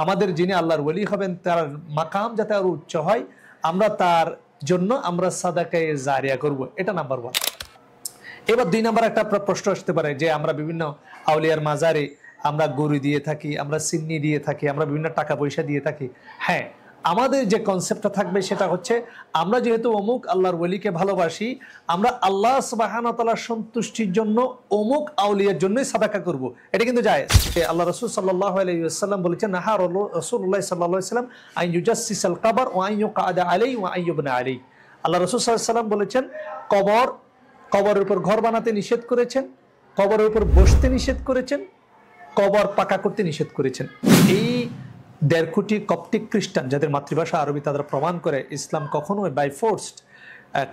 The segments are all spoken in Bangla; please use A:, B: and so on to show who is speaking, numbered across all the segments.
A: আমাদের যিনি আল্লাহর ওলি হবেন তার মাকাম যাতে আরো উচ্চ হয়, আমরা তার জন্য আমরা সাদাকায়ে জারিয়া করব, এটা নাম্বার 1। এবার 2 নাম্বার একটা প্রশ্ন আসতে পারে যে আমরা বিভিন্ন আউলিয়ার মাজারে আমরা গরু দিয়ে থাকি, আমরা সিন্নি দিয়ে থাকি, আমরা বিভিন্ন টাকা পয়সা দিয়ে থাকি। হ্যাঁ, আমাদের যে কনসেপ্টটা থাকবে সেটা হচ্ছে আমরা যেহেতু অমুক আল্লাহর ওলিকে ভালোবাসি, আমরা আল্লাহ সুবহানাহু ওয়া তাআলার সন্তুষ্টির জন্য অমুক আউলিয়ার জন্যই সাদাকা করব, এটা কিন্তু জায়েজ। আল্লাহ রাসূল সাল্লাল্লাহু আলাইহি ওয়াসাল্লাম বলেছেন, নাহা রাসূলুল্লাহ সাল্লাল্লাহু আলাইহি ওয়াসাল্লাম আন ইউজাসসিসাল কবর ওয়া আন ইউকআদা আলাইহি ওয়া আন ইউবনা আলাইহি। আল্লাহ রাসূল সাল্লাল্লাহু আলাইহি ওয়াসাল্লাম বলেছেন, কবরের উপর ঘর বানাতে নিষেধ করেছেন, কবরের উপর বসতে নিষেধ করেছেন, কবর পাকা করতে নিষেধ করেছেন। এই 1.5 কোটি কপটিক খ্রিস্টান যাদের মাতৃভাষা আরবি, তারা প্রমাণ করে ইসলাম কখনোই বাই ফোর্সড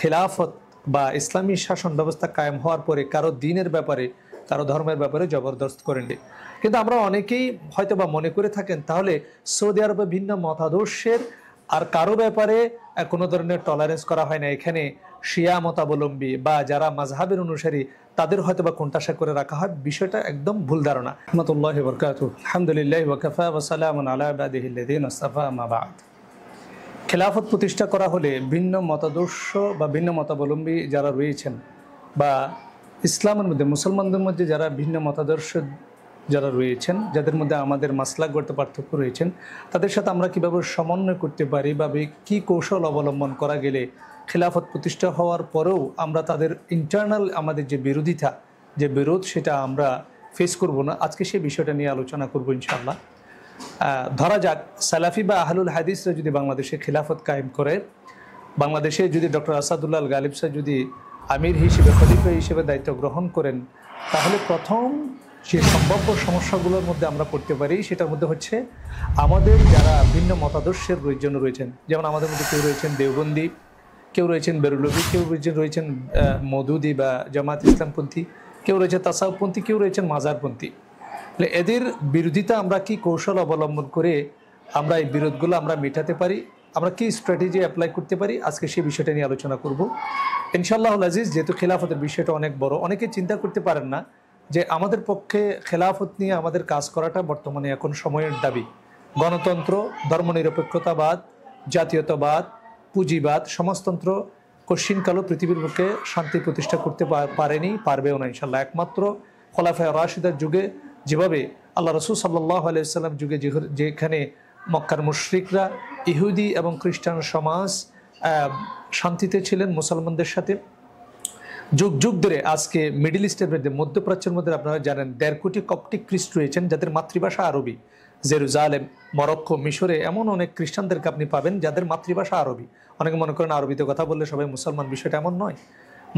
A: খেলাফত বা ইসলামী শাসন ব্যবস্থা কায়েম হওয়ার পরে কারো দিনের ব্যাপারে, কারো ধর্মের ব্যাপারে জবরদস্ত করেননি। কিন্তু আমরা অনেকেই হয়তো বা মনে করে থাকেন তাহলে সৌদি আরবে ভিন্ন মতাদর্শের আর কারো ব্যাপারে কোনো ধরনের টলারেন্স করা হয় না, এখানে শিয়া মতাবলম্বী বা যারা মাযহাবের অনুসারী তাদের হয়তো বা কোণঠাসা করে রাখা হয়। বিষয়টা একদম ভুল ধারণা। রাহমাতুল্লাহি ওয়া বারাকাতুহু। আলহামদুলিল্লাহি ওয়া কাফা ওয়া সালামুন আলা ইবাদিহিল্লাযিনা ইসতাফা, আম্মা বা'দ। খেলাফত প্রতিষ্ঠা করা হলে ভিন্ন মতাদর্শ বা ভিন্ন মতাবলম্বী যারা রয়েছেন বা ইসলামের মধ্যে মুসলমানদের মধ্যে যারা ভিন্ন মতাদর্শ যারা রয়েছেন, যাদের মধ্যে আমাদের মাসলাকগত পার্থক্য রয়েছেন, তাদের সাথে আমরা কীভাবে সমন্বয় করতে পারি বা কী কৌশল অবলম্বন করা গেলে খেলাফত প্রতিষ্ঠা হওয়ার পরেও আমরা তাদের ইন্টারনাল আমাদের যে বিরোধিতা, যে বিরোধ, সেটা আমরা ফেস করব না। আজকে সেই বিষয়টা নিয়ে আলোচনা করব ইনশাআল্লাহ। ধরা যাক সালাফি বা আহলুল হাদিসরা যদি বাংলাদেশে খেলাফত কায়েম করে, বাংলাদেশে যদি ডক্টর আসাদুল্লাহ আল গালিব সাহেব যদি আমির হিসেবে, খলিফা হিসেবে দায়িত্ব গ্রহণ করেন, তাহলে প্রথম যে সম্ভাব্য সমস্যাগুলোর মধ্যে আমরা পড়তে পারি সেটার মধ্যে হচ্ছে আমাদের যারা ভিন্ন মতাদর্শের জন্য রয়েছেন, যেমন আমাদের মধ্যে কেউ রয়েছেন দেওবন্দি, কেউ রয়েছেন বেরুলভী, কেউ রয়েছেন মওদুদি বা জামাত ইসলামপন্থী, কেউ রয়েছে তাসাউফপন্থী, কেউ রয়েছেন মাজারপন্থী। এদের বিরোধিতা আমরা কি কৌশল অবলম্বন করে আমরা এই বিরোধগুলো আমরা মেটাতে পারি, আমরা কি স্ট্র্যাটেজি অ্যাপ্লাই করতে পারি, আজকে সেই বিষয়টা নিয়ে আলোচনা করব ইনশাআল্লাহুল আজিজ। যেহেতু খেলাফতের বিষয়টা অনেক বড়, অনেকে চিন্তা করতে পারেন না যে আমাদের পক্ষে খেলাফত নিয়ে আমাদের কাজ করাটা বর্তমানে এখন সময়ের দাবি। গণতন্ত্র, ধর্মনিরপেক্ষতাবাদ, জাতীয়তাবাদ, পুঁজিবাদ, সমাজতন্ত্র কশিনকালও পৃথিবীর বুকে শান্তি প্রতিষ্ঠা করতে পারেনি, পারবেও না ইনশাআল্লাহ। একমাত্র খোলাফায়ে রাশিদার যুগে যেভাবে আল্লাহ রাসূল সাল্লাল্লাহু আলাইহি ওয়াসাল্লাম যুগে যেখানে মক্কার মুশরিকরা, ইহুদি এবং খ্রিস্টান সমাজ শান্তিতে ছিলেন মুসলমানদের সাথে, যুগ যুগ ধরে আজকে মিডল ইস্টের মধ্যে, মধ্যপ্রাচ্যের মধ্যে আপনারা জানেন 1.5 কোটি কপটিক খ্রিস্ট রয়েছেন যাদের মাতৃভাষা আরবি। জেরুজালেম, মরক্কো, মিশরে এমন অনেক খ্রিস্টানদেরকে আপনি পাবেন যাদের মাতৃভাষা আরবি। অনেকে মনে করেন আরবিতে কথা বললে সবাই মুসলমান, বিষয়টা এমন নয়।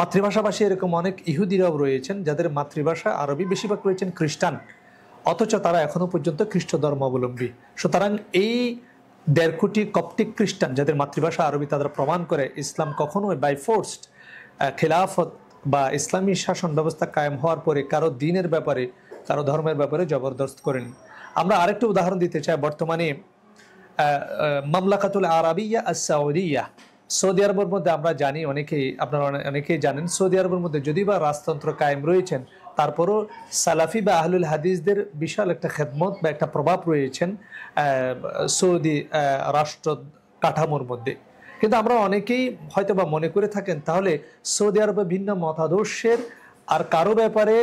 A: মাতৃভাষাভাষী এরকম অনেক ইহুদিরাও রয়েছেন যাদের মাতৃভাষা আরবি, বেশিরভাগ রয়েছেন খ্রিস্টান, অথচ তারা এখনও পর্যন্ত খ্রিস্ট ধর্মাবলম্বী। সুতরাং এই 1.5 কোটি কপটিক খ্রিস্টান যাদের মাতৃভাষা আরবি, তারা প্রমাণ করে ইসলাম কখনোই বাই ফোর্সড খেলাফত বা ইসলামী শাসন ব্যবস্থা কায়েম হওয়ার পরে কারো দিনের ব্যাপারে, কারো ধর্মের ব্যাপারে জবরদস্ত করেন। আমরা আরেকটু উদাহরণ দিতে চাই। বর্তমানে মামলাকাতুল আরাবিয়া আস-সাউদিয়া, সৌদি আরবের মধ্যে আমরা জানি, আপনারা অনেকেই জানেন, সৌদি আরবের মধ্যে যদি বা রাজতন্ত্র কায়েম রয়েছেন, তারপরও সালাফি বা আহলুল হাদিসদের বিশাল একটা খেদমত বা একটা প্রভাব রয়েছেন সৌদি রাষ্ট্র কাঠামোর মধ্যে। কিন্তু আমরা অনেকেই হয়তো বা মনে করে থাকেন তাহলে সৌদি আরবে ভিন্ন মতাদর্শের আর কারো ব্যাপারে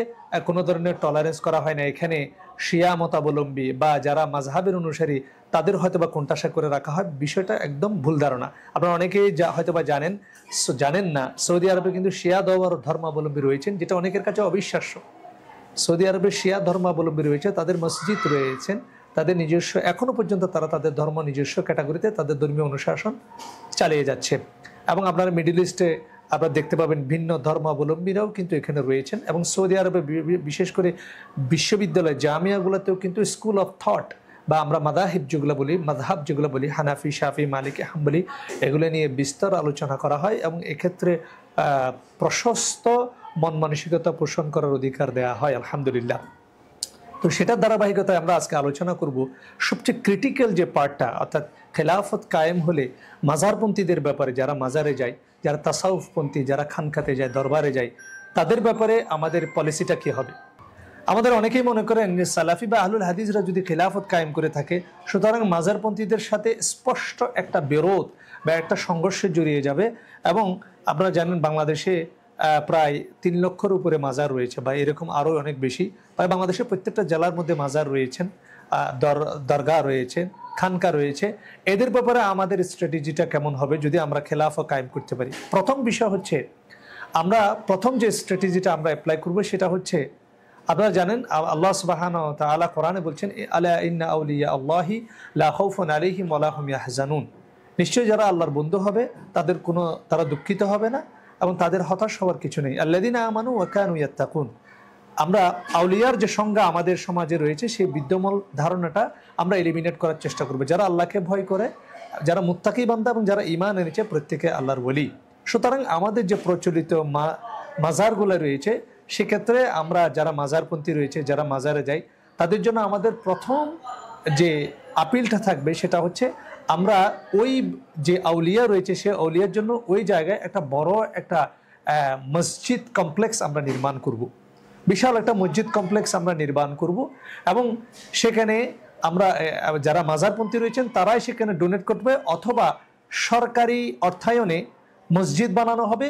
A: কোনো ধরনের টলারেন্স করা হয় না, এখানে শিয়া মতাবলম্বী বা যারা মাযহাবের অনুসারী তাদের হয়তো বা কোণঠাসা করে রাখা হয়। বিষয়টা একদম ভুল ধারণা। আপনারা অনেকেই হয়তো বা জানেন না, সৌদি আরবে কিন্তু শিয়া ধর্মাবলম্বী রয়েছেন, যেটা অনেকের কাছে অবিশ্বাস্য। সৌদি আরবে শিয়া ধর্মাবলম্বী রয়েছে, তাদের মসজিদ রয়েছেন, তাদের নিজস্ব, এখনো পর্যন্ত তারা তাদের ধর্ম নিজস্ব ক্যাটাগরিতে তাদের ধর্মীয় অনুশাসন চালিয়ে যাচ্ছে। এবং আপনারা মিডল ইস্টে আপনারা দেখতে পাবেন ভিন্ন ধর্মাবলম্বীরাও কিন্তু এখানে রয়েছেন। এবং সৌদি আরবে বিশেষ করে বিশ্ববিদ্যালয়, জামিয়াগুলোতেও কিন্তু স্কুল অফ থট বা আমরা মাযাহিব যেগুলো বলি, হানাফি, শাফি, মালিকি, হাম্বলি, এগুলো নিয়ে বিস্তর আলোচনা করা হয় এবং এক্ষেত্রে প্রশস্ত মন মানসিকতা পোষণ করার অধিকার দেওয়া হয় আলহামদুলিল্লাহ। তো সেটার ধারাবাহিকতায় আমরা আজকে আলোচনা করব সবচেয়ে ক্রিটিক্যাল যে পার্টটা, অর্থাৎ খেলাফত কায়েম হলে মাজারপন্থীদের ব্যাপারে, যারা মাজারে যায়, যারা তাসাউফপন্থী, যারা খানখাতে যায়, দরবারে যায়, তাদের ব্যাপারে আমাদের পলিসিটা কী হবে। আমাদের অনেকেই মনে করেন যে সালাফি বা আহলুল হাদিসরা যদি খেলাফত কায়েম করে থাকে, সুতরাং মাজারপন্থীদের সাথে স্পষ্ট একটা বিরোধ বা একটা সংঘর্ষে জড়িয়ে যাবে। এবং আপনারা জানেন বাংলাদেশে প্রায় 3 লক্ষের উপরে মাজার রয়েছে, বা এরকম আরও অনেক বেশি। প্রায় বাংলাদেশের প্রত্যেকটা জেলার মধ্যে মাজার রয়েছেন, দরগা রয়েছে, খানকা রয়েছে। এদের ব্যাপারে আমাদের স্ট্র্যাটেজিটা কেমন হবে যদি আমরা খেলাফত কায়েম করতে পারি? প্রথম বিষয় হচ্ছে, আমরা প্রথম যে স্ট্র্যাটেজিটা আমরা অ্যাপ্লাই করব সেটা হচ্ছে, আপনারা জানেন আল্লাহ সুবহানাহু ওয়া তাআলা কোরআনে বলছেন, আলা ইন্না আউলিয়া আল্লাহি লা খাউফুন আলাইহিম ওয়া লা হুম ইয়াহজানুন। নিশ্চয়ই যারা আল্লাহর বন্ধু হবে তারা দুঃখিত হবে না এবং তাদের হতাশ হওয়ার কিছু নেই। আল্লাযিনা আমানু ওয়া কানু ইয়াত্তাকুন। আমরা আউলিয়ার যে সংজ্ঞা আমাদের সমাজে রয়েছে, সেই বিদ্যমান ধারণাটা আমরা এলিমিনেট করার চেষ্টা করব। যারা আল্লাহকে ভয় করে, যারা মুত্তাকি বান্দা এবং যারা ঈমান এনেছে, প্রত্যেকে আল্লাহর ওলি। সুতরাং আমাদের যে প্রচলিত মাজারগুলো রয়েছে, সেক্ষেত্রে আমরা যারা মাজারপন্থী রয়েছে, যারা মাজারে যাই, তাদের জন্য আমাদের প্রথম যে আপিলটা থাকবে সেটা হচ্ছে, আমরা ওই যে আউলিয়া রয়েছে সে আউলিয়ার জন্য ওই জায়গায় একটা বড় একটা মসজিদ কমপ্লেক্স আমরা নির্মাণ করব। বিশাল একটা মসজিদ কমপ্লেক্স আমরা নির্মাণ করব এবং সেখানে আমরা যারা মাজারপন্থী রয়েছেন তারাই সেখানে ডোনেট করবে, অথবা সরকারি অর্থায়নে মসজিদ বানানো হবে।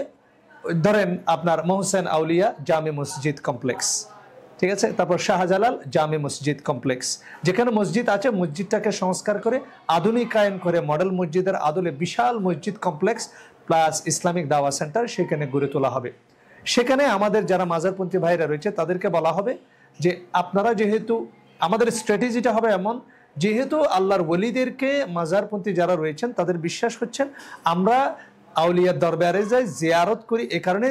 A: ধরেন আপনার মোহসেন আউলিয়া জামে মসজিদ কমপ্লেক্স, ঠিক আছে, তারপর শাহজালাল জামে মসজিদ কমপ্লেক্স। যেখানে মসজিদ আছে মসজিদটাকে সংস্কার করে আধুনিকায়ন করে মডেল মসজিদের আদলে বিশাল মসজিদ কমপ্লেক্স প্লাস ইসলামিক দাওয়া সেন্টার সেখানে গড়ে তোলা হবে। সেখানে আমাদের যারা মাজারপন্থী ভাইরা রয়েছে তাদেরকে বলা হবে যে, আপনারা যেহেতু, আমাদের স্ট্র্যাটেজিটা হবে এমন, যেহেতু আল্লাহর ওলিদেরকে মাজারপন্থী যারা রয়েছেন তাদের বিশ্বাস হচ্ছেন আমরা আউলিয়ার দরবারে যাই, জিয়ারত করি, এ কারণে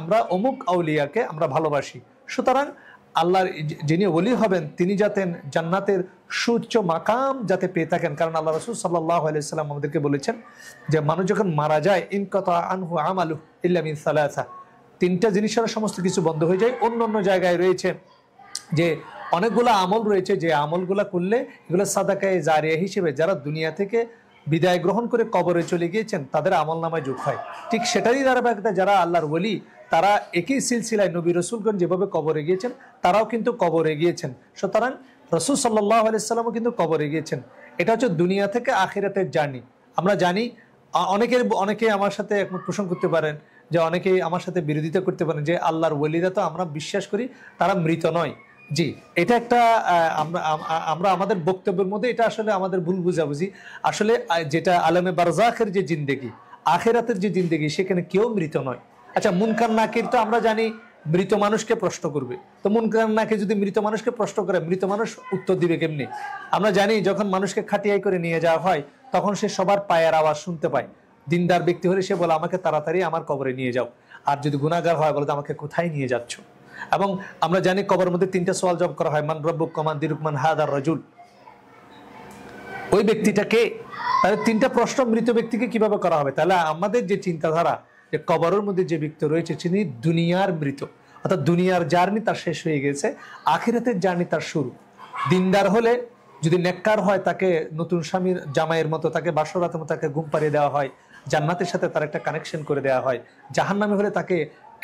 A: আমরা অমুক আউলিয়াকে আমরা ভালোবাসি। সুতরাং আল্লাহর যিনি ওলি হবেন তিনি যাতে জান্নাতের সুউচ্চ মাকাম যাতে পেয়ে থাকেন। কারণ আল্লাহ রাসূল সাল্লাল্লাহু আলাইহি সাল্লাম আমাদেরকে বলেছেন যে, মানুষ যখন মারা যায়, ইনকাতা আনহু আমালু ইল্লা মিন সালাসা, 3টা জিনিসের সমস্ত কিছু বন্ধ হয়ে যায়। অন্য জায়গায় রয়েছে যে অনেকগুলো আমল রয়েছে, যে আমলগুলো করলে এগুলো সাদাকায়ে জারিয়া হিসেবে যারা দুনিয়া থেকে বিদায় গ্রহণ করে কবরে চলে গিয়েছেন তাদের আমল নামায় যোগ হয়। ঠিক সেটারই ধারাবাহিকতা যারা আল্লাহর ওলি, তারা একই সিলসিলায় নবী রসুলগণ যেভাবে কবরে গিয়েছেন তারাও কিন্তু কবরে গিয়েছেন। সুতরাং রসুল সাল্লাল্লাহু আলাইহি সাল্লামও কিন্তু কবরে গিয়েছেন। এটা হচ্ছে দুনিয়া থেকে আখিরাতের জার্নি। আমরা জানি অনেকে আমার সাথে একমত পোষণ করতে পারেন, যে অনেকেই আমার সাথে বিরোধিতা করতে পারেন যে আল্লাহর ওলিরা তো আমরা বিশ্বাস করি তারা মৃত নয়। জি, এটা একটা আমরা আমাদের বক্তব্যের মধ্যে এটা আসলে আমাদের ভুল বুঝাবুঝি। আসলে যেটা আলমে বারজাখের যে জিন্দেগি, আখিরাতের যে জিন্দেগি, সেখানে কেউ মৃত নয়। আচ্ছা, মুনকার নাকির তো আমরা জানি মৃত মানুষকে প্রশ্ন করবে, তো মুনকার নাকির যদি মৃত মানুষকে প্রশ্ন করে, মৃত মানুষ উত্তর দিবে কেমনি? আমরা জানি যখন মানুষকে খাটিয়াই করে নিয়ে যাওয়া হয় তখন সে সবার পায়ের আওয়াজ শুনতে পায়। দিনদার ব্যক্তি হলে সে বলে আমাকে তাড়াতাড়ি আমার কবরে নিয়ে যাও, আর যদি গুনাহগার হয় বলে আমাকে কোথায় নিয়ে যাচ্ছ। এবং আমরা জানি কবরের মধ্যে 3টা সওয়াল জবাব করা হয়, মান রব্বুক, মান দিনুক, মান হাদার রাজুল। ওই ব্যক্তিটাকে, তাহলে 3টা প্রশ্ন মৃত ব্যক্তিকে কিভাবে করা হবে? তাহলে আমাদের যে চিন্তাধারা যে কবরের মধ্যে যে ব্যক্তি রয়েছে তিনি দুনিয়ার মৃত, অর্থাৎ দুনিয়ার জার্নি তার শেষ হয়ে গেছে, আখিরাতের জার্নি তার শুরু। দিনদার হলে, যদি নেককার হয়, তাকে নতুন স্বামীর জামাইয়ের মতো, তাকে বাসরাতের মতো তাকে ঘুম পাড়িয়ে দেওয়া হয়, জান্নাতের সাথে তার একটা কানেকশন করে দেওয়া হয়। জাহান্নামী হলে তাকে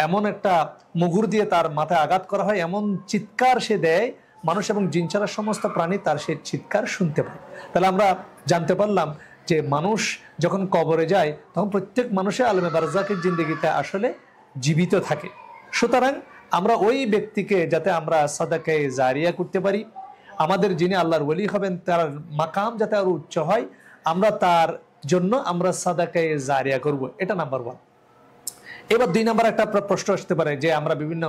A: এমন একটা মুগুর দিয়ে তার মাথায় আঘাত করা হয়, এমন চিৎকার সে দেয়, মানুষ এবং জিন ছাড়া সমস্ত প্রাণী তার সে চিৎকার শুনতে পায়। তাহলে আমরা জানতে পারলাম যে মানুষ যখন কবরে যায় তখন প্রত্যেক মানুষের আলমে বারজাকের জিন্দেগিতে আসলে জীবিত থাকে। সুতরাং আমরা ওই ব্যক্তিকে যাতে আমরা সাদাকায়ে জারিয়া করতে পারি, আমাদের যিনি আল্লাহর ওলি হবেন তার মাকাম যাতে আরো উচ্চ হয়, আমরা তার জন্য আমরা সাদাকায়ে জারিয়া করব। এটা নাম্বার 1। এবার 2 নাম্বার একটা প্রশ্ন আসতে পারে যে, আমরা বিভিন্ন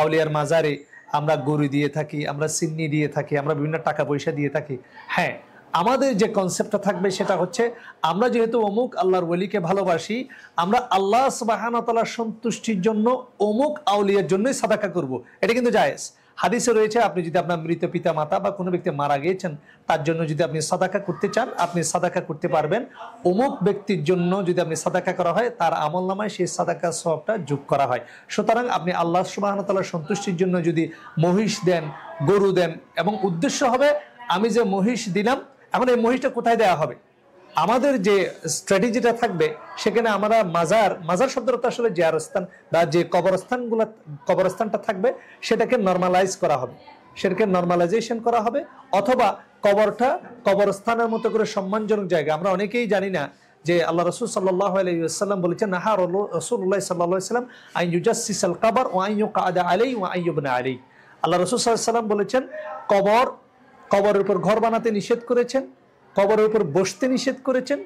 A: আউলিয়ার মাজারে আমরা গরু দিয়ে থাকি, আমরা সিন্নি দিয়ে থাকি, আমরা বিভিন্ন টাকা পয়সা দিয়ে থাকি। হ্যাঁ, আমাদের যে কনসেপ্টটা থাকবে সেটা হচ্ছে, আমরা যেহেতু অমুক আল্লাহর ওলিকে ভালোবাসি, আমরা আল্লাহ সুবহানাহু ওয়া তাআলার সন্তুষ্টির জন্য অমুক আউলিয়ার জন্যই সাদাকা করব। এটা কিন্তু জায়েজ। হাদিসে রয়েছে, আপনি যদি আপনার মৃত পিতা মাতা বা কোনো ব্যক্তি মারা গিয়েছেন তার জন্য যদি আপনি সাদাকা করতে চান, আপনি সাদাকা করতে পারবেন। অমুক ব্যক্তির জন্য যদি আপনি সাদাকা করা হয়, তার আমলনামায় সেই সাদাকার সওয়াবটা যোগ করা হয়। সুতরাং আপনি আল্লাহ সুবহানাহু ওয়া তাআলার সন্তুষ্টির জন্য যদি মহিষ দেন, গরু দেন, এবং উদ্দেশ্য হবে আমি যে মহিষ দিলাম, এখন এই মহিষটা কোথায় দেওয়া হবে? আমাদের যে স্ট্র্যাটেজিটা থাকবে সেখানে আমরা মাজার মাজার শব্দটা আসলে জিয়ারস্থান বা যে কবরস্থানটা থাকবে সেটাকে নরমালাইজ করা হবে, সেটাকে নরমালাইজেশন করা হবে, অথবা কবরস্থানের মতো করে সম্মানজনক জায়গা। আমরা অনেকেই জানি না যে আল্লাহ রাসূল সাল্লাল্লাহু আলাইহি ওয়াসাল্লাম বলেছেন, নাহা রাসূলুল্লাহ সাল্লাল্লাহু আলাইহি ওয়াসাল্লাম আন ইউজাসসিসাল কবর ওয়া আন ইউকআদা আলাইহি ওয়া আন ইউবনা আলাইহি। আল্লাহ রাসূল সাল্লাল্লাহু আলাইহি ওয়াসাল্লাম বলেছেন কবরের উপর ঘর বানাতে নিষেধ করেছেন, কবরের উপর বসতে নিষেধ করেছেন,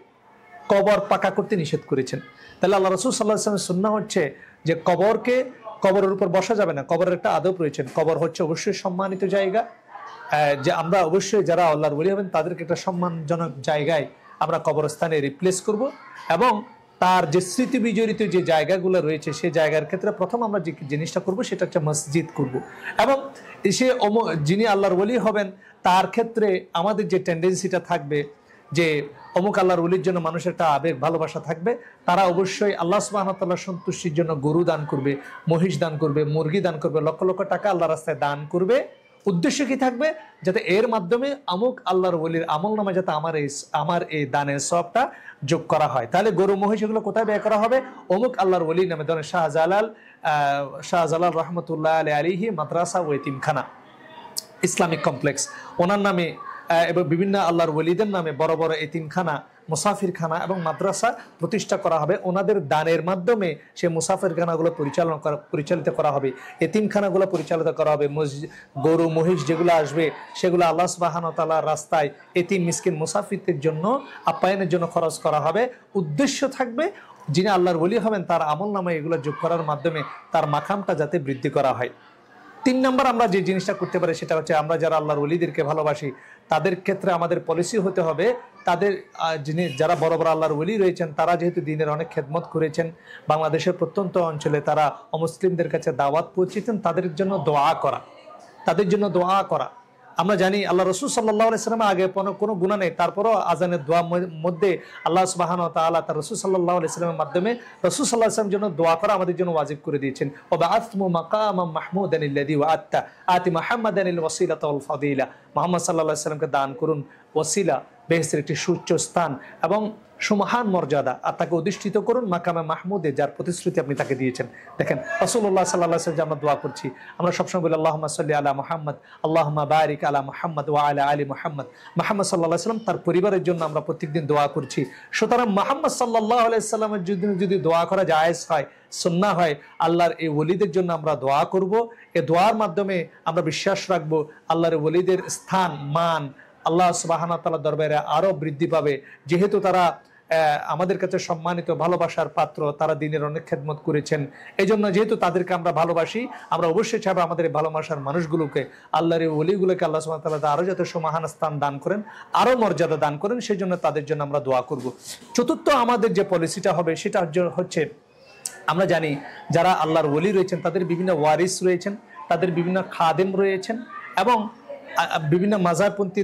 A: কবর পাকা করতে নিষেধ করেছেন। তাহলে আল্লাহ রাসূল সাল্লাল্লাহু আলাইহি ওয়াসাল্লামের সুন্নাহ হচ্ছে যে কবরের উপর বসা যাবে না, কবরের একটা আদব রয়েছে। কবর হচ্ছে অবশ্যই সম্মানিত জায়গা, যে আমরা অবশ্যই যারা আল্লাহর ওলি হবেন তাদেরকে একটা সম্মানজনক জায়গায় আমরা কবরস্থানে রিপ্লেস করব, এবং তার যে স্মৃতি বিজড়িত যে জায়গাগুলো রয়েছে সেই জায়গার ক্ষেত্রে প্রথম আমরা যে জিনিসটা করব সেটা হচ্ছে মসজিদ করব। এবং যিনি আল্লাহর ওলি হবেন তার ক্ষেত্রে আমাদের যে টেন্ডেন্সিটা থাকবে যে অমুক আল্লাহর ওলির জন্য মানুষের একটা আবেগ ভালোবাসা থাকবে, তারা অবশ্যই আল্লাহ সুবহানাহু ওয়া তাআলার সন্তুষ্টির জন্য গরু দান করবে, মহিষ দান করবে, মুরগি দান করবে, লক্ষ লক্ষ টাকা আল্লাহর রাস্তায় দান করবে। উদ্দেশ্য কি থাকবে? যাতে এর মাধ্যমে অমুক আল্লাহর ওলির আমল নামে যাতে আমার এই দানের সওয়াবটা যোগ করা হয়। তাহলে গরু মহিষ এগুলো কোথায় ব্যয় করা হবে? অমুক আল্লাহর ওলির নামে। ধরেন শাহজালাল রহমতুল্লাহ আলাইহি মাদ্রাসা ও এতিমখানা ইসলামিক কমপ্লেক্স, ওনার নামে এবং বিভিন্ন আল্লাহর ওলিদের নামে বড় বড় এতিমখানা, মুসাফিরখানা এবং মাদ্রাসা প্রতিষ্ঠা করা হবে। ওনাদের দানের মাধ্যমে সে মুসাফিরখানাগুলো পরিচালিত করা হবে, এতিমখানাগুলো পরিচালিত করা হবে। গরু মহিষ যেগুলো আসবে সেগুলো আল্লাহ সুবহানাহু ওয়া তাআলার রাস্তায় এতিম মিসকিন মুসাফিরদের জন্য আপ্যায়নের জন্য খরচ করা হবে। উদ্দেশ্য থাকবে যিনি আল্লাহর ওলি হবেন তার আমল নামে এগুলো যোগ করার মাধ্যমে তার মাকামটা যাতে বৃদ্ধি করা হয়। 3 নম্বর আমরা যে জিনিসটা করতে পারি সেটা হচ্ছে আমরা যারা আল্লাহর ওলিদেরকে ভালোবাসি তাদের ক্ষেত্রে আমাদের পলিসি হতে হবে, তাদের যারা বড় বড় আল্লাহর ওলি রয়েছেন তারা যেহেতু দ্বীনের অনেক খেদমত করেছেন, বাংলাদেশের প্রত্যন্ত অঞ্চলে তারা অমুসলিমদের কাছে দাওয়াত পৌঁছেছেন, তাদের জন্য দোয়া করা। আমরা জানি আল্লাহ রাসূল সাল্লাল্লাহু আলাইহি ওয়াসাল্লাম আগে কোনো গুনাহ নেই, তারপরও আজানের দোয়া মধ্যে আল্লাহ সুবহানাহু ওয়া তাআলা তার রাসূল সাল্লাল্লাহু আলাইহি ওয়াসাল্লামের মাধ্যমে রাসূল সাল্লাল্লাহু আলাইহি ওয়াসাল্লামের জন্য দোয়া করা আমাদের জন্য ওয়াজিব করে দিয়েছেন। ওয়া বাআসতু মাকামান মাহমুদান আল্লাযী ওয়া'আতা আতি মুহাম্মাদানিল ওয়াসিলাতা ওয়াল ফাদিলা। মুহাম্মদ সাল্লাল্লাহু আলাইহি ওয়াসাল্লামকে দান করুন ওয়াসিলা, বেহেশতের একটি সুউচ্চ স্থান এবং সুমহান মর্যাদা, আর তাকে অধিষ্ঠিত করুন মাকামে মাহমুদে, যার প্রতিশ্রুতি আপনি তাকে দিয়েছেন। দেখেন রাসূলুল্লাহ সাল্লাল্লাহু আলাইহি ওয়াসাল্লাম আমরা দোয়া করছি, আমরা সবসময় বলি আল্লাহুম্মা সাল্লি আলা মুহাম্মদ, আল্লাহুম্মা বারিক আলা মুহাম্মদ ওয়া আলা আলি মুহাম্মদ। মুহাম্মদ সাল্লাল্লাহু আলাইহি ওয়াসাল্লাম তার পরিবারের জন্য আমরা প্রত্যেকদিন দোয়া করছি। সুতরাং মুহাম্মদ সাল্লাল্লাহু আলাইহি ওয়াসাল্লামের যদি দোয়া করা জায়েজ হয়, সুন্নাহ হয়, আল্লাহর এই ওলিদের জন্য আমরা দোয়া করব। এই দোয়ার মাধ্যমে আমরা বিশ্বাস রাখবো আল্লাহর ওলিদের স্থান মান আল্লাহ সুবহানাহু ওয়া তাআলার দরবারে আরো বৃদ্ধি পাবে, যেহেতু তারা আমাদের কাছে সম্মানিত ভালোবাসার পাত্র, তারা দ্বীনের অনেক খেদমত করেছেন। এই জন্য যেহেতু তাদেরকে আমরা ভালোবাসি, আমরা অবশ্যই চাইবো আমাদের এই ভালোবাসার মানুষগুলোকে, আল্লাহর এই ওলিগুলোকে আল্লাহ সুবহানাহু ওয়া তাআলা আরো যাতে সুমহান স্থান দান করেন, আরো মর্যাদা দান করেন, সেই জন্য তাদের জন্য আমরা দোয়া করব। চতুর্থ আমাদের যে পলিসিটা হবে সেটা হচ্ছে আমরা জানি যারা আল্লাহর ওলি রয়েছেন তাদের বিভিন্ন ওয়ারিস রয়েছেন, তাদের বিভিন্ন খাদেম রয়েছেন এবং বিভিন্ন মাজারপন্থী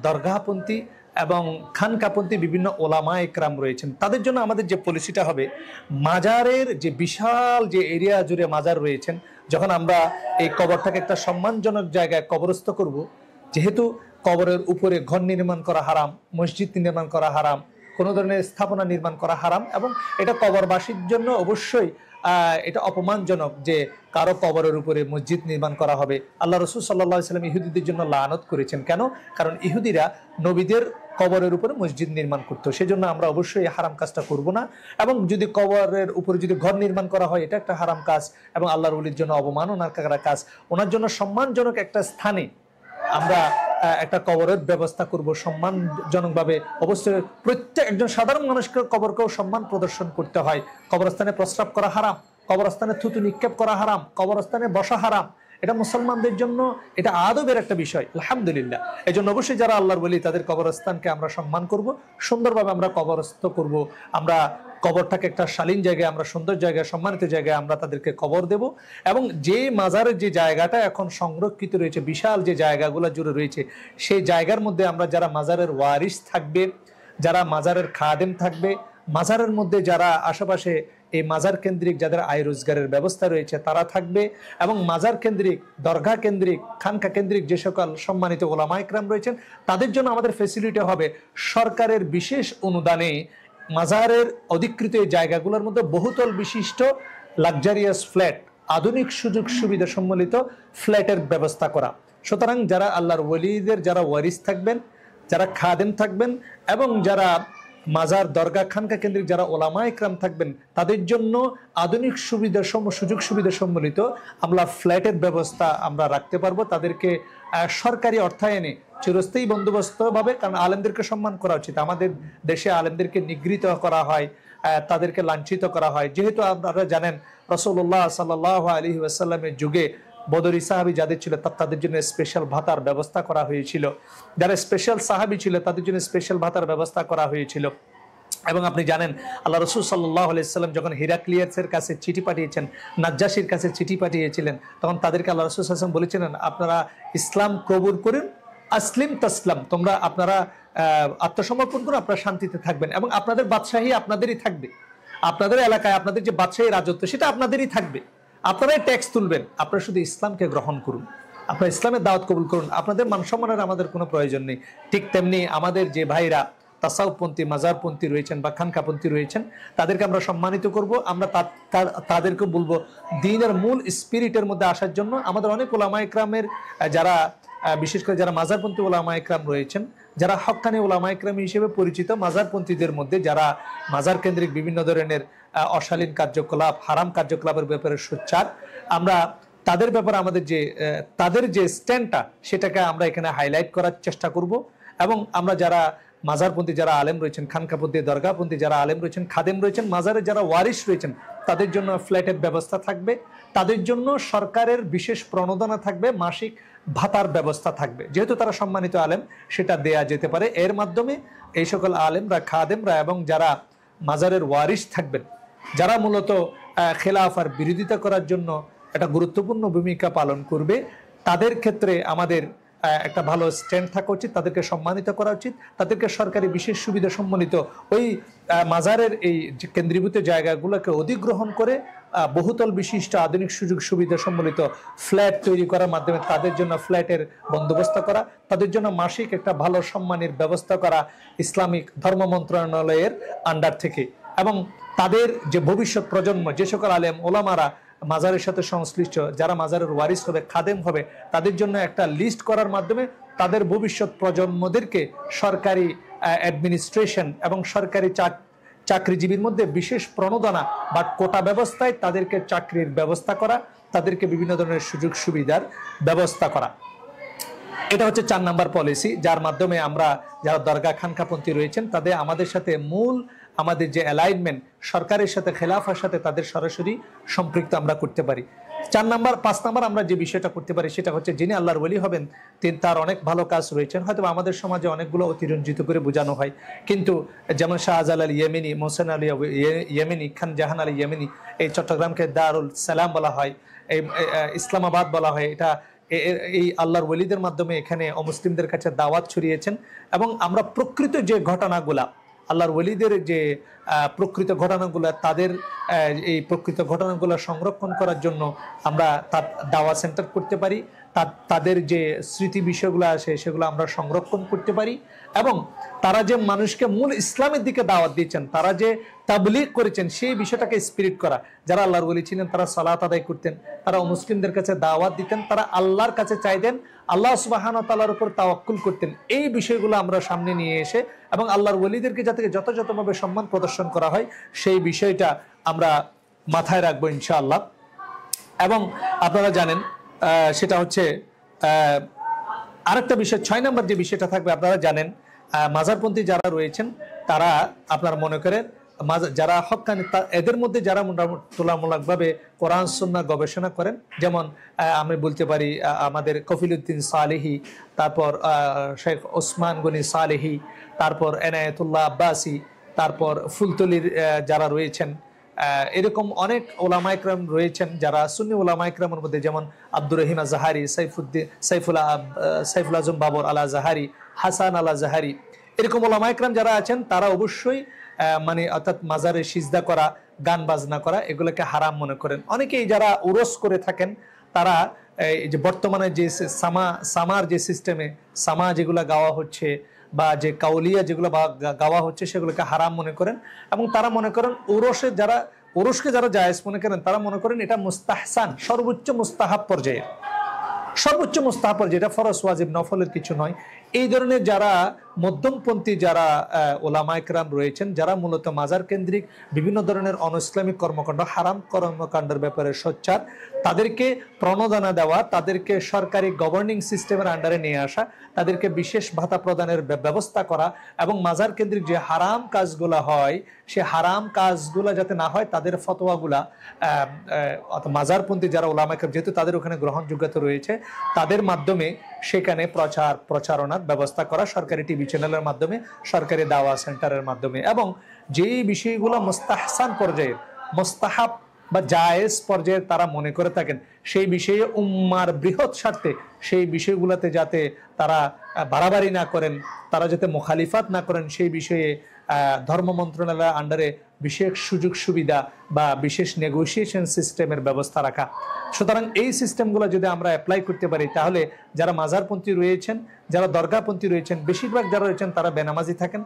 A: দরগাহপন্থী এবং খানকাপন্থী বিভিন্ন ওলামা একরাম রয়েছেন। তাদের জন্য আমাদের যে পলিসিটা হবে, মাজারের যে বিশাল যে এরিয়া জুড়ে মাজার রয়েছেন, যখন আমরা এই কবরটাকে একটা সম্মানজনক জায়গায় কবরস্থ করব, যেহেতু কবরের উপরে ঘর নির্মাণ করা হারাম, মসজিদ নির্মাণ করা হারাম, কোনো ধরনের স্থাপনা নির্মাণ করা হারাম, এবং এটা কবরবাসীর জন্য অবশ্যই এটা অপমানজনক যে কারো কবরের উপরে মসজিদ নির্মাণ করা হবে। আল্লাহ রাসূল সাল্লাল্লাহু আলাইহি ওয়াসাল্লাম ইহুদিদের জন্য লানত করেছেন। কেন? কারণ ইহুদিরা নবীদের কবরের উপরে মসজিদ নির্মাণ করতো, সেজন্য আমরা অবশ্যই হারাম কাজটা করব না। এবং যদি কবরের উপরে যদি ঘর নির্মাণ করা হয়, এটা একটা হারাম কাজ এবং আল্লাহর ওলির জন্য অবমাননার কাজ। ওনার জন্য সম্মানজনক একটা স্থানে আমরা একটা কবরের ব্যবস্থা করব সম্মানজনকভাবে। অবশ্যই প্রত্যেক একজন সাধারণ মানুষকে কবরকেও সম্মান প্রদর্শন করতে হয়। কবরস্থানে প্রস্রাব করা হারাম, কবরস্থানে থুতু নিক্ষেপ করা হারাম, কবরস্থানে বসা হারাম। এটা মুসলমানদের জন্য এটা আদবের একটা বিষয়, আলহামদুলিল্লাহ। এই জন্য অবশ্যই যারা আল্লাহর ওলি তাদের কবরস্থানকে আমরা সম্মান করব, সুন্দরভাবে আমরা কবরস্থ করব। আমরা কবরটাকে একটা শালীন জায়গায়, আমরা সুন্দর জায়গায়, সম্মানিত জায়গায় আমরা তাদেরকে কবর দেব। এবং যে মাজারের যে জায়গাটা এখন সংরক্ষিত রয়েছে, বিশাল যে জায়গাগুলো জুড়ে রয়েছে, সেই জায়গার মধ্যে আমরা যারা মাজারের ওয়ারিস থাকবে, যারা মাজারের খাদেম থাকবে, মাজারের মধ্যে যারা আশেপাশে এই মাজার কেন্দ্রিক যাদের আয় রোজগারের ব্যবস্থা রয়েছে তারা থাকবে, এবং মাজার কেন্দ্রিক, দরগা কেন্দ্রিক, খানকা কেন্দ্রিক যে সকল সম্মানিত ওলামা ইকরাম রয়েছেন তাদের জন্য আমাদের ফেসিলিটি হবে সরকারের বিশেষ অনুদানে মাজারের অধিকৃত এই জায়গাগুলোর মধ্যে বহুতল বিশিষ্ট লাক্সারিয়াস ফ্ল্যাট, আধুনিক সুযোগ সুবিধা সম্মিলিত ফ্ল্যাটের ব্যবস্থা করা। সুতরাং যারা আল্লাহর ওলিদের যারা ওয়ারিস থাকবেন, যারা খাদেম থাকবেন, এবং যারা মাজার, দরগা, খানকা কেন্দ্রিক যারা ওলামা ইকরাম থাকবেন তাদের জন্য আধুনিক সুবিধা সুযোগ সুবিধা সম্মিলিত আমরা ফ্ল্যাটের ব্যবস্থা আমরা রাখতে পারবো। তাদেরকে সরকারি অর্থায়নে চিরস্থায়ী বন্দোবস্তভাবে, কারণ আলেমদেরকে সম্মান করা উচিত। আমাদের দেশে আলেমদেরকে নিগৃহীত করা হয়, তাদেরকে লাঞ্ছিত করা হয়। যেহেতু আপনারা জানেন রাসূলুল্লাহ সাল্লাল্লাহু আলাইহি ওয়াসাল্লামের যুগে বদরি সাহাবী যাদের ছিল তাদের জন্য স্পেশাল ভাতার ব্যবস্থা করা হয়েছিল, যারা স্পেশাল সাহাবী ছিল তাদের জন্য স্পেশাল ভাতার ব্যবস্থা করা হয়েছিল। এবং আপনি জানেন আল্লাহ রাসূল সাল্লাল্লাহু আলাইহি ওয়াসাল্লাম যখন হিরাক্লিয়াসের কাছে চিঠি পাঠিয়েছেন, নাজ্জাশীর কাছে চিঠি পাঠিয়েছিলেন, তখন তাদেরকে আল্লাহ রাসূল সাল্লাল্লাহু আলাইহি ওয়াসাল্লাম বলেছিলেন আপনারা ইসলাম কবুল করুন, আসলিম তাসলাম, তোমরা আপনারা আত্মসমর্পণ করুন, আপনারা শান্তিতে থাকবেন এবং আপনাদের বাদশাহী আপনাদেরই থাকবে, আপনাদের এলাকায় আপনাদের যে বাদশাহী রাজত্ব সেটা আপনাদেরই থাকবে, আপনারাই ট্যাক্স তুলবেন, আপনারা শুধু ইসলামকে গ্রহণ করুন, আপনারা ইসলামের দাওয়াত কবুল করুন, আপনাদের মান সম্মানের আমাদের কোনো প্রয়োজন নেই। ঠিক তেমনি আমাদের যে ভাইরা তাসাউফপন্থী, মাজারপন্থী রয়েছেন বা খানকাপন্থী রয়েছেন তাদেরকে আমরা সম্মানিত করব। আমরা তাদেরকে বলবো দ্বীনের মূল স্পিরিটের মধ্যে আসার জন্য। আমাদের অনেক ওলামা ইকরামের যারা বিশেষ করে যারা মাজারপন্থী ওলামা ইকরাম রয়েছেন, যারা হক্কানি ওলামা ইকরাম হিসেবে পরিচিত, মাজারপন্থীদের মধ্যে যারা মাজার কেন্দ্রিক বিভিন্ন ধরনের অশালীন কার্যকলাপ, হারাম কার্যকলাপের ব্যাপারে সোচ্চার, আমরা তাদের ব্যাপারে আমাদের যে তাদের যে স্ট্যান্ডটা সেটাকে আমরা এখানে হাইলাইট করার চেষ্টা করব। এবং আমরা যারা মাজারপন্থী যারা আলেম রয়েছেন, খানকাপন্থী, দরগাপন্থী যারা আলেম রয়েছেন, খাদেম রয়েছেন, মাজারে যারা ওয়ারিশ রয়েছেন তাদের জন্য ফ্ল্যাটের ব্যবস্থা থাকবে, তাদের জন্য সরকারের বিশেষ প্রণোদনা থাকবে, মাসিক ভাতার ব্যবস্থা থাকবে। যেহেতু তারা সম্মানিত আলেম সেটা দেয়া যেতে পারে। এর মাধ্যমে এই সকল আলেমরা, খাদেমরা এবং যারা মাজারের ওয়ারিশ থাকবেন, যারা মূলত খেলাফার বিরোধিতা করার জন্য একটা গুরুত্বপূর্ণ ভূমিকা পালন করবে, তাদের ক্ষেত্রে আমাদের একটা ভালো স্ট্যান্ড থাকা উচিত, তাদেরকে সম্মানিত করা উচিত, তাদেরকে সরকারি বিশেষ সুবিধা সম্মানিত ওই মাজারের এই কেন্দ্রীভূত জায়গাগুলোকে অধিগ্রহণ করে বহুতল বিশিষ্ট আধুনিক সুযোগ সুবিধা সম্মিলিত ফ্ল্যাট তৈরি করার মাধ্যমে তাদের জন্য ফ্ল্যাটের বন্দোবস্ত করা, তাদের জন্য মাসিক একটা ভালো সম্মানের ব্যবস্থা করা ইসলামিক ধর্ম মন্ত্রণালয়ের আন্ডার থেকে। এবং তাদের যে ভবিষ্যৎ প্রজন্ম, যে সকল আলেম ওলামারা মাজারের সাথে সংশ্লিষ্ট, যারা মাজারের ওয়ারিস হবে, খাদেম হবে, তাদের জন্য একটা লিস্ট করার মাধ্যমে তাদের ভবিষ্যৎ প্রজন্মদেরকে সরকারি অ্যাডমিনিস্ট্রেশন এবং সরকারি চাকরিজীবীর মধ্যে বিশেষ প্রণোদনা বা কোটা ব্যবস্থায় তাদেরকে চাকরির ব্যবস্থা করা, তাদেরকে বিভিন্ন ধরনের সুযোগ সুবিধার ব্যবস্থা করা। এটা হচ্ছে 4 নম্বর পলিসি, যার মাধ্যমে আমরা যারা দরগা খানকাপন্থী রয়েছেন তাদের আমাদের সাথে মূল আমাদের যে অ্যালাইনমেন্ট সরকারের সাথে, খেলাফার সাথে তাদের সরাসরি সম্পৃক্ত আমরা করতে পারি। 5 নম্বর আমরা যে বিষয়টা করতে পারি সেটা হচ্ছে যিনি আল্লাহর ওলি হবেন তিনি, তার অনেক ভালো কাজ রয়েছেন, হয়তো আমাদের সমাজে অনেকগুলো অতিরঞ্জিত করে বোঝানো হয়, কিন্তু যেমন শাহজালাল ইয়েমেনি, মোহসেন আলী ইয়েমেনি, খান জাহান আলী ইয়েমেনি, এই চট্টগ্রামকে দারুল সালাম বলা হয়, এই ইসলামাবাদ বলা হয়, এটা এই আল্লাহর ওলিদের মাধ্যমে এখানে অমুসলিমদের কাছে দাওয়াত ছড়িয়েছেন। এবং আমরা প্রকৃত যে ঘটনাগুলা, আল্লাহর ওলিদের যে প্রকৃত ঘটনাগুলো, তাদের এই প্রকৃত ঘটনাগুলো সংরক্ষণ করার জন্য আমরা তার দাওয়া সেন্টার করতে পারি, তাদের যে স্মৃতি বিষয়গুলো আছে সেগুলো আমরা সংরক্ষণ করতে পারি। এবং তারা যে মানুষকে মূল ইসলামের দিকে দাওয়াত দিয়েছেন, তারা যে তাবলীগ করেছেন সেই বিষয়টাকে স্পিরিট করা। যারা আল্লাহর ওলি ছিলেন তারা সালাত আদায় করতেন, তারা মুসলিমদের কাছে দাওয়াত দিতেন, তারা আল্লাহর কাছে চাইতেন, আল্লাহ সুবহানাহু ওয়া তাআলার উপর তাওয়াক্কুল করতেন। এই বিষয়গুলো আমরা সামনে নিয়ে এসে এবং আল্লাহর ওলিদেরকে যাতে যথাযথভাবে সম্মান প্রদর্শন করা হয় সেই বিষয়টা আমরা মাথায় রাখবো ইনশাআল্লাহ। এবং আপনারা জানেন সেটা হচ্ছে আরেকটা বিষয়, 6 নম্বর যে বিষয়টা থাকবে, আপনারা জানেন মাজারপন্থী যারা রয়েছেন তারা আপনারা মনে করেন যারা হক্কানি, এদের মধ্যে যারা তুলনামূলকভাবে কোরআন সুন্নাহ গবেষণা করেন, যেমন আমি বলতে পারি আমাদের কফিলউদ্দিন সালেহি, তারপর শেখ ওসমান গনি সালেহি, তারপর এনায়েতুল্লাহ আব্বাসী, তারপর ফুলতলির যারা রয়েছেন, এরকম অনেক ওলামা ইকরাম রয়েছেন যারা সুন্নি ওলামা ইকরামের মধ্যে, যেমন আব্দুর রহিম আজহারি, সাইফুল আজম বাবর আল আজহারি, হাসান আল আজহারি, এরকম ওলামা ইকরাম যারা আছেন তারা অবশ্যই মানে অর্থাৎ মাজারে সিজদা করা, গান বাজনা করা এগুলোকে হারাম মনে করেন। অনেকেই যারা উরস করে থাকেন তারা এই যে বর্তমানে যে সামার যে সিস্টেমে সামা যেগুলো গাওয়া হচ্ছে বা যে কাউলিয়া যেগুলো গাওয়া হচ্ছে সেগুলোকে হারাম মনে করেন, এবং তারা মনে করেন উরসকে যারা জায়েজ মনে করেন তারা মনে করেন এটা মুস্তাহসান, সর্বোচ্চ মুস্তাহাব পর্যায়ে, সর্বোচ্চ মুস্তাহাব পর্যায়ে, এটা ফরজ ওয়াজিব নফলের কিছু নয়। এই ধরনের যারা মধ্যমপন্থী যারা ওলামা ইকরাম রয়েছেন, যারা মূলত মাজার কেন্দ্রিক বিভিন্ন ধরনের অনইসলামিক কর্মকাণ্ড, হারাম কর্মকাণ্ডের ব্যাপারে সোচ্চার, তাদেরকে প্রণোদনা দেওয়া, তাদেরকে সরকারি গভর্নিং সিস্টেমের আন্ডারে নিয়ে আসা, তাদেরকে বিশেষ ভাতা প্রদানের ব্যবস্থা করা, এবং মাজার কেন্দ্রিক যে হারাম কাজগুলা হয় সে হারাম কাজগুলা যাতে না হয় তাদের ফতোয়াগুলা মাজারপন্থী যারা ওলামা ইকরাম, যেহেতু তাদের ওখানে গ্রহণযোগ্যতা রয়েছে, তাদের মাধ্যমে সেখানে প্রচারণার ব্যবস্থা করা, সরকারি টিভি চ্যানেলের মাধ্যমে, সরকারি দাওয়া সেন্টারের মাধ্যমে, এবং যেই বিষয়গুলো মুস্তাহসান পর্যায়ের, মুস্তাহাব বা জায়েজ পর্যায়ে তারা মনে করে থাকেন, সেই বিষয়ে উম্মার বৃহৎ স্বার্থে সেই বিষয়গুলোতে যাতে তারা বাড়াবাড়ি না করেন, তারা যাতে মুখালিফাত না করেন, সেই বিষয়ে ধর্ম মন্ত্রণালয়ের আন্ডারে বিশেষ সুযোগ সুবিধা বা বিশেষ নেগোসিয়েশন সিস্টেমের ব্যবস্থা রাখা। সুতরাং এই সিস্টেমগুলো যদি আমরা অ্যাপ্লাই করতে পারি তাহলে যারা মাজারপন্থী রয়েছেন, যারা দরগাপন্থী রয়েছেন, বেশিরভাগ যারা রয়েছেন তারা বেনামাজি থাকেন,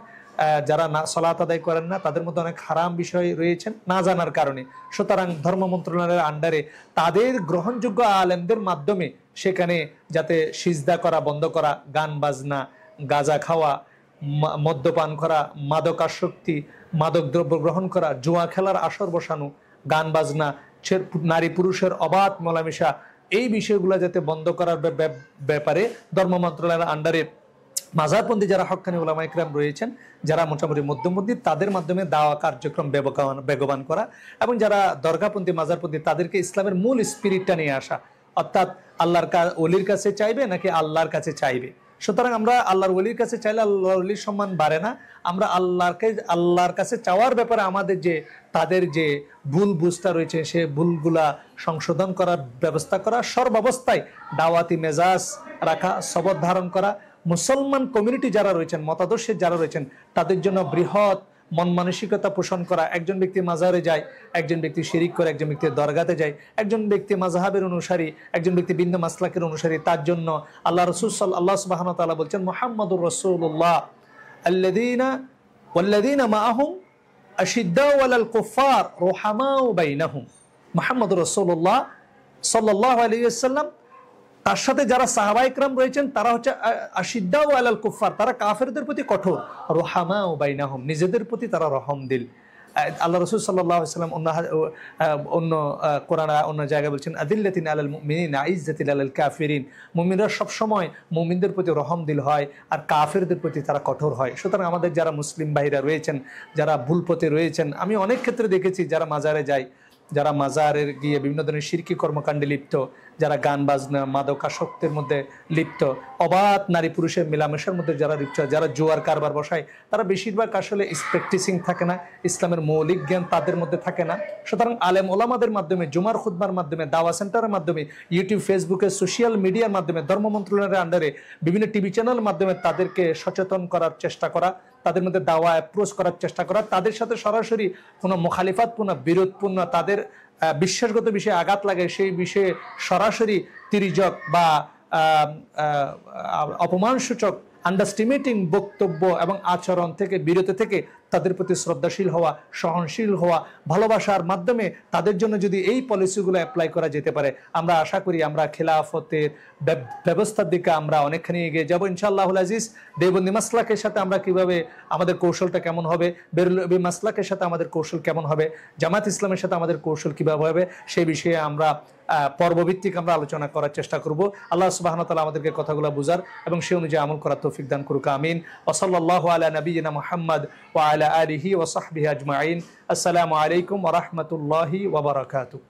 A: যারা না সালাত আদায় করেন না, তাদের মধ্যে অনেক হারাম বিষয় রয়েছেন না জানার কারণে। সুতরাং ধর্ম মন্ত্রণালয়ের আন্ডারে তাদের গ্রহণযোগ্য আলেমদের মাধ্যমে সেখানে যাতে সিজদা করা বন্ধ করা, গান বাজনা, গাঁজা খাওয়া, মদ্যপান করা, মাদকাসক্তি, মাদক দ্রব্য গ্রহণ করা, জুয়া খেলার আসর বসানো, গান বাজনা, নারী পুরুষের অবাধ মেলামেশা, এই বিষয়গুলো যাতে বন্ধ করার ব্যাপারে ধর্ম মন্ত্রণালয়ের আন্ডারে মাজারপন্থী যারা হক্কানি ওলামা ইকরাম রয়েছেন, যারা মোটামুটি মধ্যমপন্থী, তাদের মাধ্যমে দাওয়া কার্যক্রম বেগবান করা, এবং যারা দরগাপন্থী মাজারপন্থী তাদেরকে ইসলামের মূল স্পিরিটটা নিয়ে আসা, অর্থাৎ আল্লাহর ওলির কাছে চাইবে নাকি আল্লাহর কাছে চাইবে। সুতরাং আমরা আল্লাহর ওলির কাছে চাইলে আল্লাহর ওলির সম্মান বাড়ে না, আমরা আল্লাহর কাছে চাওয়ার ব্যাপারে আমাদের যে তাদের যে ভুল বুঝটা রয়েছে সে ভুলগুলা সংশোধন করার ব্যবস্থা করা, সর্বাবস্থায় দাওয়াতি মেজাজ রাখা, সবর ধারণ করা, মুসলমান কমিউনিটি যারা রয়েছেন, মতাদর্শের যারা রয়েছেন তাদের জন্য বৃহৎ মন মানসিকতা পোষণ করা। একজন ব্যক্তি মাজারে যায়, একজন ব্যক্তি শিরিক করে, একজন ব্যক্তি দরগাতে যায়, একজন ব্যক্তি মাযহাবের অনুসারী, একজন ব্যক্তি ভিন্ন মাসলাকের অনুসারী, তার জন্য আল্লাহ রাসূল আল্লাহ সুবহানাহু ওয়া তাআলা বলছেন মুহাম্মাদুর রাসূলুল্লাহ ওয়াল্লাযীনা মাআহুম আশিদ্দাউ আলাল কুফার রুহামাউ বাইনাহুম। মুহাম্মাদুর রাসূলুল্লাহ সাল্লাল্লাহু আলাইহি ওয়াসাল্লাম, তার সাথে যারা সাহাবা ইকরাম রয়েছেন তারা হচ্ছে আশিদ্দাউ আলাল কুফার, তারা কাফেরদের প্রতি কঠোর, রুহামাউ বাইনাহুম, নিজেদের প্রতি তারা রহমদিল। আল্লাহ রাসূল সাল্লাল্লাহু আলাইহি ওয়াসাল্লাম অন্য কোরআন অন্য জায়গায় বলছেন আদিল্লাতিন আলাল মুমিনিনা আইজ্জাতিন আলাল কাফিরিন, মুমিনরা সব সময় মুমিনদের প্রতি রহমদিল হয় আর কাফেরদের প্রতি তারা কঠোর হয়। সুতরাং আমাদের যারা মুসলিম ভাইরা রয়েছেন, যারা ভুল পথে রয়েছেন, আমি অনেক ক্ষেত্রে দেখেছি যারা মাজারে যায়, যারা মাজারের গিয়ে বিভিন্ন ধরনের শিরকি কর্মকাণ্ডে লিপ্ত, যারা গান বাজনা মাদকাসক্তের মধ্যে লিপ্ত, অবাধ নারী পুরুষের মেলামেশার মধ্যে যারা লিপ্ত, যারা জুয়ার কারবার বসায়, তারা বেশিরভাগ আসলে প্র্যাকটিসিং থাকে না, ইসলামের মৌলিক জ্ঞান তাদের মধ্যে থাকে না। সুতরাং আলেম ওলামাদের মাধ্যমে, জুমার খুতবার মাধ্যমে, দাওয়া সেন্টারের মাধ্যমে, ইউটিউব ফেসবুকে সোশ্যাল মিডিয়ার মাধ্যমে, ধর্ম মন্ত্রণালয়ের আন্ডারে বিভিন্ন টিভি চ্যানেলের মাধ্যমে তাদেরকে সচেতন করার চেষ্টা করা, তাদের মধ্যে দাওয়া অ্যাপ্রোচ করার চেষ্টা করা, তাদের সাথে সরাসরি কোনো মুখালিফাতপূর্ণ বিরোধপূর্ণ তাদের বিশ্বাসগত বিষয়ে আঘাত লাগে সেই বিষয়ে সরাসরি তির্যক বা অপমানসূচক আন্ডারস্টিমেটিং বক্তব্য এবং আচরণ থেকে বিরত থেকে তাদের প্রতি শ্রদ্ধাশীল হওয়া, সহনশীল হওয়া, ভালোবাসার মাধ্যমে তাদের জন্য যদি এই পলিসিগুলো অ্যাপ্লাই করা যেতে পারে, আমরা আশা করি আমরা খেলাফতের ব্যবস্থার দিকে আমরা অনেকখানি এগিয়ে যাবো ইনশাআল্লাহুল আজিজ। দেওবন্দি মাসলাকের সাথে আমরা কিভাবে আমাদের কৌশলটা কেমন হবে, বেরলভী মাসলাকের সাথে আমাদের কৌশল কেমন হবে, জামাত ইসলামের সাথে আমাদের কৌশল কিভাবে হবে, সেই বিষয়ে আমরা পর্বভিত্তিক আমরা আলোচনা করার চেষ্টা করব। আল্লাহ সুবহানাহু ওয়া তাআলা আমাদেরকে কথাগুলো বুঝার এবং সেই অনুযায়ী আমল করার তৌফিক দান করুক, আমিন। ওয়া সাল্লাল্লাহু আলা নাবিয়িনা মুহাম্মদ ওয়া আলা আলিহি ওয়া সাহবিহি আজমাইন। আসসালামু আলাইকুম ওয়া রাহমাতুল্লাহি ওয়া বারাকাতুহু।